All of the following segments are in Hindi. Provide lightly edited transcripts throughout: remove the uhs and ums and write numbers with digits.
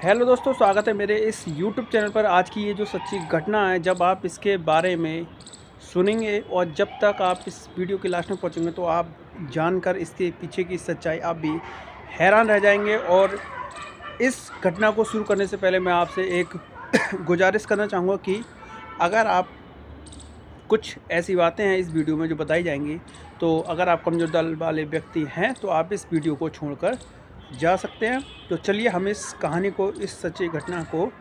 हेलो दोस्तों, स्वागत है मेरे इस यूट्यूब चैनल पर। आज की ये जो सच्ची घटना है, जब आप इसके बारे में सुनेंगे और जब तक आप इस वीडियो के लास्ट में पहुंचेंगे तो आप जानकर इसके पीछे की सच्चाई आप भी हैरान रह जाएंगे। और इस घटना को शुरू करने से पहले मैं आपसे एक गुजारिश करना चाहूँगा कि अगर आप कुछ ऐसी बातें हैं इस वीडियो में जो बताई जाएंगी, तो अगर आप कमज़ोर दल वाले व्यक्ति हैं तो आप इस वीडियो को छोड़कर जा सकते हैं। तो चलिए हम इस कहानी को, इस सच्ची घटना को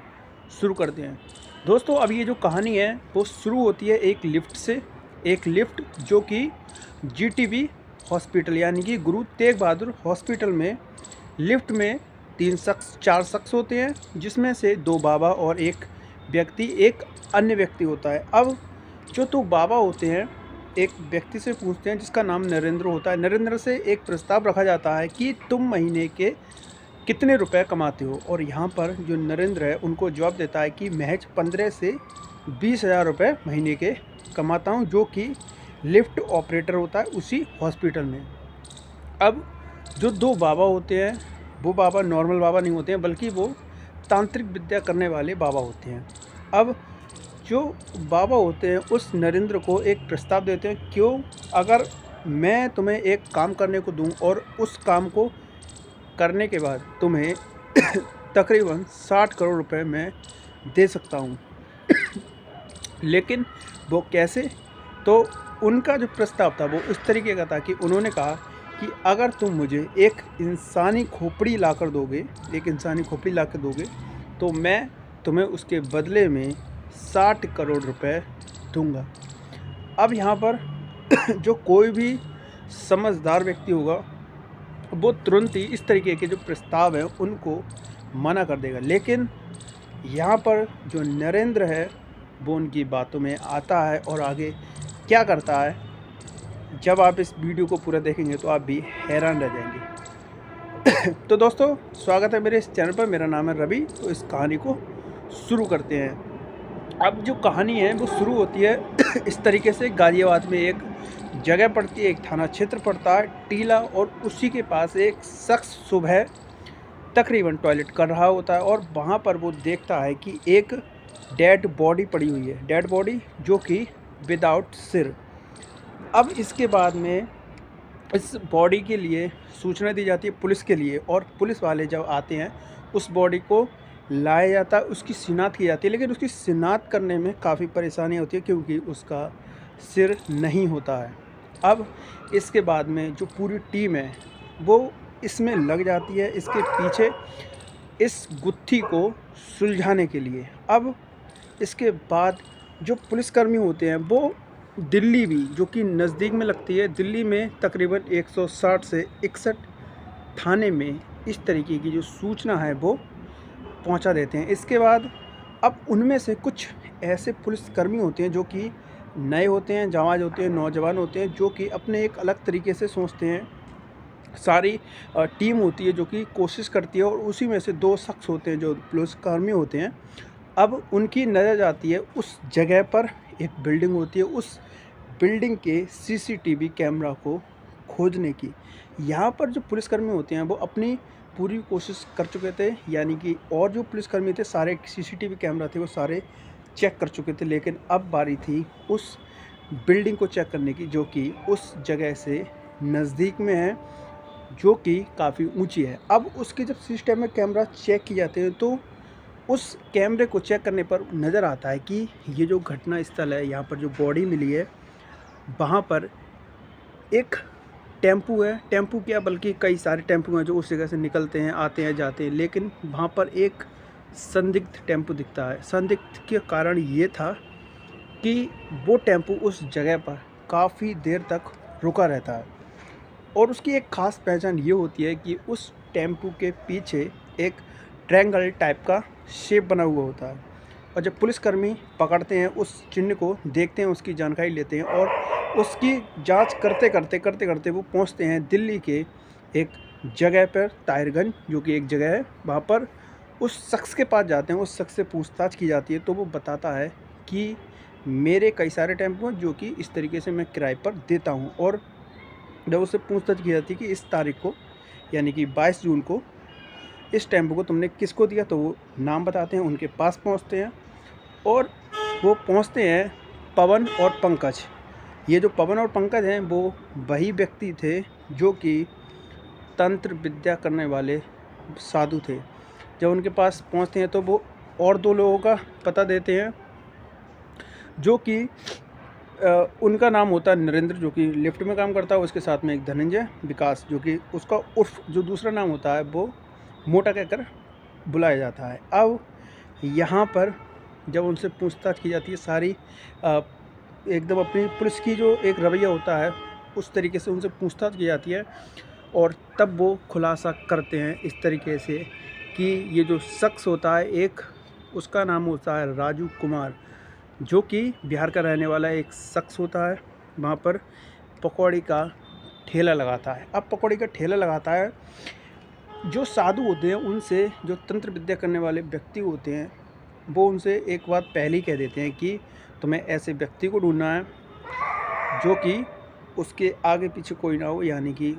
शुरू करते हैं। दोस्तों, अब ये जो कहानी है वो शुरू होती है एक लिफ्ट से। एक लिफ्ट जो कि जीटीबी हॉस्पिटल यानी कि गुरु तेग बहादुर हॉस्पिटल में लिफ्ट में 4 शख्स होते हैं, जिसमें से 2 बाबा और एक व्यक्ति, एक अन्य व्यक्ति होता है। अब जो 2 बाबा होते हैं एक व्यक्ति से पूछते हैं जिसका नाम नरेंद्र होता है। नरेंद्र से एक प्रस्ताव रखा जाता है कि तुम महीने के कितने रुपए कमाते हो, और यहाँ पर जो नरेंद्र है उनको जवाब देता है कि महज 15 से 20,000 रुपये महीने के कमाता हूँ, जो कि लिफ्ट ऑपरेटर होता है उसी हॉस्पिटल में। अब जो 2 बाबा होते हैं वो बाबा नॉर्मल बाबा नहीं होते हैं, बल्कि वो तांत्रिक विद्या करने वाले बाबा होते हैं। अब जो बाबा होते हैं उस नरेंद्र को एक प्रस्ताव देते हैं, क्यों अगर मैं तुम्हें एक काम करने को दूं और उस काम को करने के बाद तुम्हें तकरीबन 60 करोड़ रुपए मैं दे सकता हूं। लेकिन वो कैसे? तो उनका जो प्रस्ताव था वो इस तरीके का था कि उन्होंने कहा कि अगर तुम मुझे एक इंसानी खोपड़ी लाकर दोगे, तो मैं तुम्हें उसके बदले में 60 करोड़ रुपए दूंगा। अब यहाँ पर जो कोई भी समझदार व्यक्ति होगा वो तुरंत ही इस तरीके के जो प्रस्ताव हैं उनको मना कर देगा। लेकिन यहाँ पर जो नरेंद्र है वो उनकी बातों में आता है और आगे क्या करता है, जब आप इस वीडियो को पूरा देखेंगे तो आप भी हैरान रह जाएंगे। तो दोस्तों, स्वागत है मेरे इस चैनल पर। मेरा नाम है रवि। तो इस कहानी को शुरू करते हैं। अब जो कहानी है वो शुरू होती है इस तरीके से। गाज़ियाबाद में एक जगह पड़ती है, एक थाना क्षेत्र पड़ता है टीला, और उसी के पास एक शख्स सुबह तकरीबन टॉयलेट कर रहा होता है और वहाँ पर वो देखता है कि एक डेड बॉडी पड़ी हुई है। डेड बॉडी जो कि विदाउट सिर। अब इसके बाद में इस बॉडी के लिए सूचना दी जाती है पुलिस के लिए, और पुलिस वाले जब आते हैं उस बॉडी को लाया जाता है, उसकी शिनाख्त की जाती है। लेकिन उसकी शिनाख्त करने में काफ़ी परेशानी होती है क्योंकि उसका सिर नहीं होता है। अब इसके बाद में जो पूरी टीम है वो इसमें लग जाती है इसके पीछे इस गुत्थी को सुलझाने के लिए। अब इसके बाद जो पुलिसकर्मी होते हैं वो दिल्ली भी, जो कि नज़दीक में लगती है, दिल्ली में तकरीबन 160 से 61 थाने में इस तरीके की जो सूचना है वो पहुंचा देते हैं। इसके बाद अब उनमें से कुछ ऐसे पुलिसकर्मी होते हैं जो कि नए होते हैं, जाबाज होते हैं, नौजवान होते हैं, जो कि अपने एक अलग तरीके से सोचते हैं। सारी टीम होती है जो कि कोशिश करती है, और उसी में से 2 शख्स होते हैं जो पुलिसकर्मी होते हैं। अब उनकी नज़र जाती है उस जगह पर एक बिल्डिंग होती है, उस बिल्डिंग के सीसीटीवी कैमरा को खोजने की। यहाँ पर जो पुलिसकर्मी होते हैं वो अपनी पूरी कोशिश कर चुके थे, यानी कि और जो पुलिसकर्मी थे सारे सीसीटीवी कैमरा थे वो सारे चेक कर चुके थे। लेकिन अब बारी थी उस बिल्डिंग को चेक करने की, जो कि उस जगह से नज़दीक में है, जो कि काफ़ी ऊंची है। अब उसके जब सीसीटीवी कैमरा चेक किए जाते हैं तो उस कैमरे को चेक करने पर नज़र आता है कि ये जो घटना स्थल है, यहाँ पर जो बॉडी मिली है, वहाँ पर एक टेम्पू है। टेम्पू क्या, बल्कि कई सारे टेम्पू हैं जो उस जगह से निकलते हैं, आते हैं, जाते हैं। लेकिन वहाँ पर एक संदिग्ध टेम्पू दिखता है। संदिग्ध के कारण ये था कि वो टेम्पू उस जगह पर काफ़ी देर तक रुका रहता है, और उसकी एक ख़ास पहचान ये होती है कि उस टेम्पू के पीछे एक ट्रायंगल टाइप का शेप बना हुआ होता है। और जब पुलिसकर्मी पकड़ते हैं उस चिन्ह को, देखते हैं, उसकी जानकारी लेते हैं, और उसकी जांच करते करते वो पहुंचते हैं दिल्ली के एक जगह पर, ताहिरगंज, जो कि एक जगह है। वहाँ पर उस शख्स के पास जाते हैं, उस शख्स से पूछताछ की जाती है, तो वो बताता है कि मेरे कई सारे टेम्पो हैं जो कि इस तरीके से मैं किराए पर देता हूँ। और जब उससे पूछताछ की जाती है कि इस तारीख को, यानी कि 22 जून को इस टेम्पो को तुमने किसको दिया, तो वो नाम बताते हैं, उनके पास पहुंचते हैं और वो पहुंचते हैं पवन और पंकज। ये जो पवन और पंकज हैं वो वही व्यक्ति थे जो कि तंत्र विद्या करने वाले साधु थे। जब उनके पास पहुंचते हैं तो वो और 2 लोगों का पता देते हैं, जो कि उनका नाम होता है नरेंद्र, जो कि लिफ्ट में काम करता है। उसके साथ में एक धनंजय, विकास, जो कि उसका उर्फ जो दूसरा नाम होता है वो मोटा कहकर बुलाया जाता है। अब यहाँ पर जब उनसे पूछताछ की जाती है, सारी एकदम अपनी पुलिस की जो एक रवैया होता है उस तरीके से उनसे पूछताछ की जाती है और तब वो खुलासा करते हैं इस तरीके से कि ये जो शख्स होता है, एक उसका नाम होता है राजू कुमार, जो कि बिहार का रहने वाला एक शख्स होता है। वहाँ पर पकौड़ी का ठेला लगाता है। अब पकौड़ी का ठेला लगाता है, जो साधु होते हैं उनसे, जो तंत्र विद्या करने वाले व्यक्ति होते हैं, वो उनसे एक बात पहले ही कह देते हैं कि तुम्हें ऐसे व्यक्ति को ढूंढना है जो कि उसके आगे पीछे कोई ना हो, यानी कि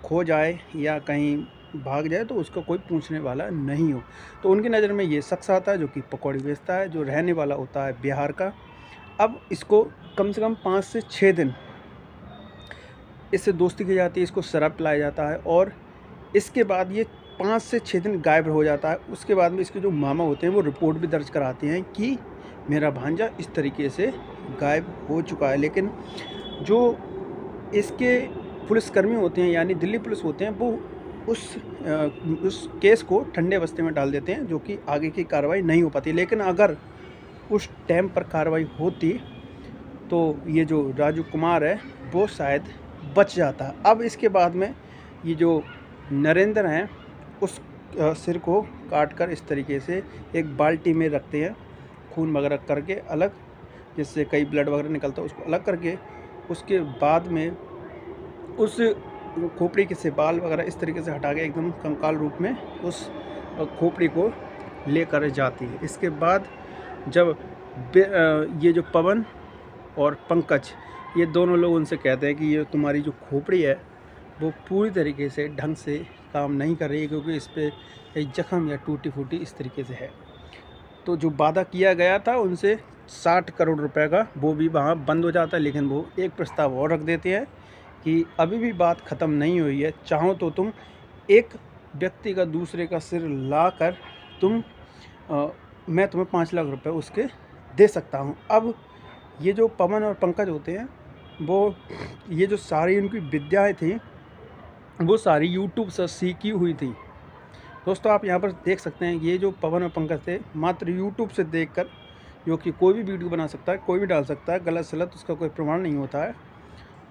खो जाए या कहीं भाग जाए तो उसका कोई पूछने वाला नहीं हो। तो उनकी नज़र में ये शख्स आता है जो कि पकौड़ी बेचता है, जो रहने वाला होता है बिहार का। अब इसको कम से कम 5 से 6 दिन इससे दोस्ती की जाती है, इसको शराब पिलाया जाता है और इसके बाद ये 5 से 6 दिन गायब हो जाता है। उसके बाद में इसके जो मामा होते हैं वो रिपोर्ट भी दर्ज कराते हैं कि मेरा भांजा इस तरीके से गायब हो चुका है। लेकिन जो इसके पुलिसकर्मी होते हैं, यानी दिल्ली पुलिस होते हैं, वो उस केस को ठंडे बस्ते में डाल देते हैं, जो कि आगे की कार्रवाई नहीं हो पाती। लेकिन अगर उस टाइम पर कार्रवाई होती तो ये जो राजू कुमार है वो शायद बच जाता। अब इसके बाद में ये जो नरेंद्र हैं उस सिर को काटकर इस तरीके से एक बाल्टी में रखते हैं, खून वगैरह करके अलग, जिससे कई ब्लड वगैरह निकलता है, उसको अलग करके उसके बाद में उस खोपड़ी के से बाल वगैरह इस तरीके से हटा के एकदम कंकाल रूप में उस खोपड़ी को लेकर जाती है। इसके बाद जब ये जो पवन और पंकज, ये दोनों लोग उनसे कहते हैं कि ये तुम्हारी जो खोपड़ी है वो पूरी तरीके से ढंग से काम नहीं कर रही है, क्योंकि इस पर कई जख्म या टूटी फूटी इस तरीके से है। तो जो वादा किया गया था उनसे 60 करोड़ रुपए का, वो भी वहाँ बंद हो जाता है। लेकिन वो एक प्रस्ताव और रख देते हैं कि अभी भी बात ख़त्म नहीं हुई है, चाहो तो तुम एक व्यक्ति का दूसरे का सिर ला कर मैं तुम्हें 5 लाख रुपए उसके दे सकता हूँ। अब ये जो पवन और पंकज होते हैं वो, ये जो सारी उनकी विद्याएं थी वो सारी यूट्यूब से सीखी हुई थी। दोस्तों आप यहाँ पर देख सकते हैं, ये जो पवन और पंकज थे मात्र यूट्यूब से देखकर, जो कि कोई भी वीडियो बना सकता है, कोई भी डाल सकता है, गलत सलत उसका कोई प्रमाण नहीं होता है,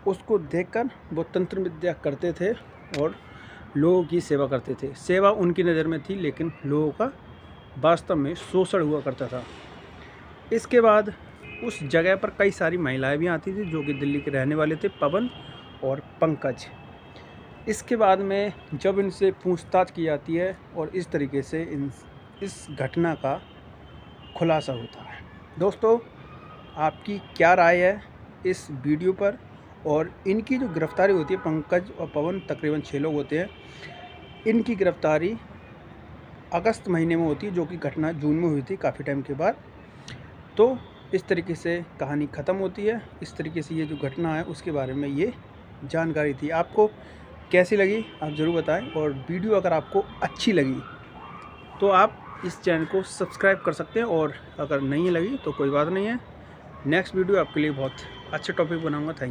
उसको देखकर वो तंत्र विद्या करते थे और लोगों की सेवा करते थे। सेवा उनकी नज़र में थी, लेकिन लोगों का वास्तव में शोषण हुआ करता था। इसके बाद उस जगह पर कई सारी महिलाएं भी आती थी जो कि दिल्ली के रहने वाले थे, पवन और पंकज। इसके बाद में जब इनसे पूछताछ की जाती है और इस तरीके से इस घटना का खुलासा होता है। दोस्तों आपकी क्या राय है इस वीडियो पर? और इनकी जो गिरफ्तारी होती है, पंकज और पवन तकरीबन 6 लोग होते हैं, इनकी गिरफ्तारी अगस्त महीने में होती है, जो कि घटना जून में हुई थी काफ़ी टाइम के बाद। तो इस तरीके से कहानी ख़त्म होती है। इस तरीके से ये जो घटना है उसके बारे में ये जानकारी थी। आपको कैसी लगी आप ज़रूर बताएं, और वीडियो अगर आपको अच्छी लगी तो आप इस चैनल को सब्सक्राइब कर सकते हैं, और अगर नहीं लगी तो कोई बात नहीं है, नेक्स्ट वीडियो आपके लिए बहुत अच्छे टॉपिक बनाऊंगा। Thank you.